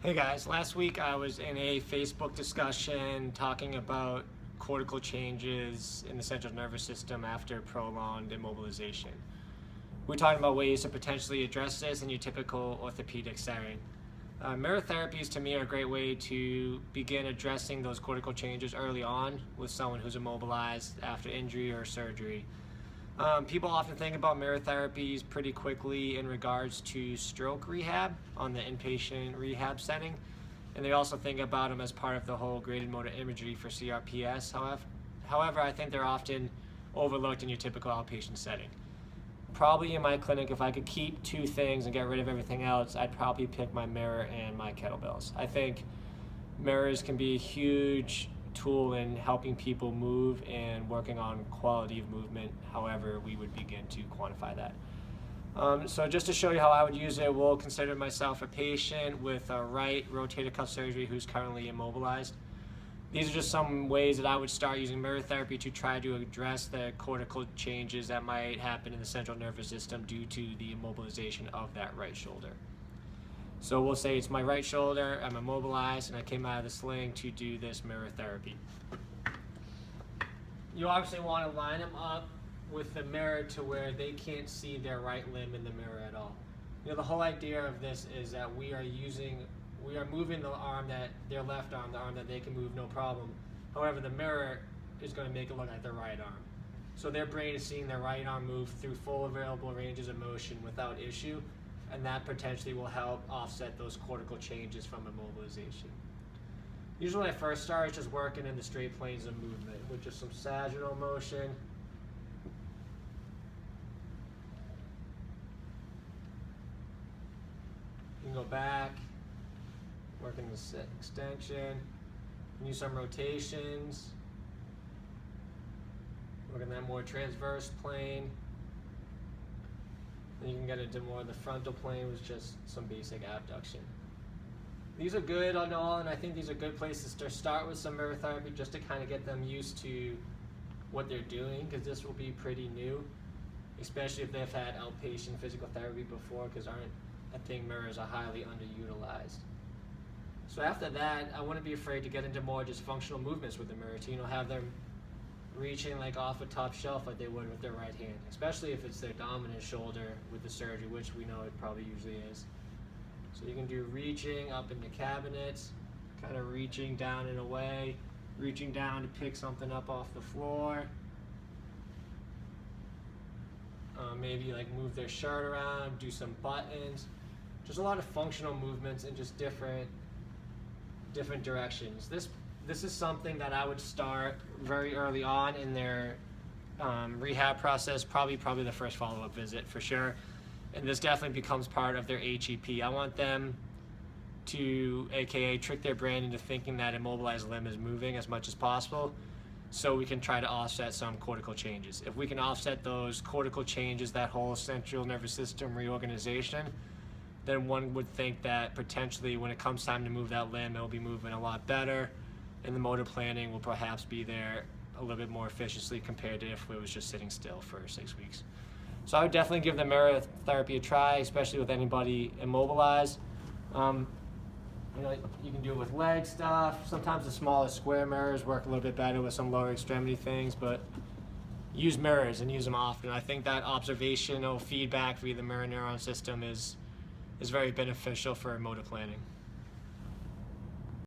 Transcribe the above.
Hey guys, last week I was in a Facebook discussion talking about cortical changes in the central nervous system after prolonged immobilization. We're talking about ways to potentially address this in your typical orthopedic setting. Mirror therapies to me are a great way to begin addressing those cortical changes early on with someone who's immobilized after injury or surgery. People often think about mirror therapies pretty quickly in regards to stroke rehab on the inpatient rehab setting, and they also think about them as part of the whole graded motor imagery for CRPS. However, I think they're often overlooked in your typical outpatient setting. Probably in my clinic, if I could keep two things and get rid of everything else, I'd probably pick my mirror and my kettlebells. I think mirrors can be a huge tool in helping people move and working on quality of movement, however we would begin to quantify that. So just to show you how I would use it, we'll consider myself a patient with a right rotator cuff surgery who's currently immobilized. These are just some ways that I would start using mirror therapy to try to address the cortical changes that might happen in the central nervous system due to the immobilization of that right shoulder. So we'll say it's my right shoulder, I'm immobilized, and I came out of the sling to do this mirror therapy. You obviously want to line them up with the mirror to where they can't see their right limb in the mirror at all. You know, the whole idea of this is that we are moving the arm their left arm, the arm that they can move no problem. However, the mirror is going to make it look like their right arm. So their brain is seeing their right arm move through full available ranges of motion without issue, and that potentially will help offset those cortical changes from immobilization. Usually when I first start, it's just working in the straight planes of movement with just some sagittal motion. You can go back, working the extension, use some rotations, working that more transverse plane. Then you can get into more of the frontal plane with just some basic abduction. These are good on all, and I think these are good places to start with some mirror therapy just to kind of get them used to what they're doing, because this will be pretty new, especially if they've had outpatient physical therapy before, because I think mirrors are highly underutilized. So after that, I wouldn't be afraid to get into more just functional movements with the mirror to, have them reaching like off a top shelf like they would with their right hand, especially if it's their dominant shoulder with the surgery, which we know it probably usually is. So you can do reaching up in the cabinets, kind of reaching down and away, reaching down to pick something up off the floor. Maybe like move their shirt around, do some buttons. Just a lot of functional movements in just different directions. This is something that I would start very early on in their rehab process, probably the first follow-up visit for sure. And this definitely becomes part of their HEP. I want them to, AKA, trick their brain into thinking that immobilized limb is moving as much as possible, so we can try to offset some cortical changes. If we can offset those cortical changes, that whole central nervous system reorganization, then one would think that potentially when it comes time to move that limb, it'll be moving a lot better, and the motor planning will perhaps be there a little bit more efficiently compared to if it was just sitting still for 6 weeks. So I would definitely give the mirror therapy a try, especially with anybody immobilized. You can do it with leg stuff. Sometimes the smallest square mirrors work a little bit better with some lower extremity things, but use mirrors and use them often. I think that observational feedback via the mirror neuron system is very beneficial for motor planning.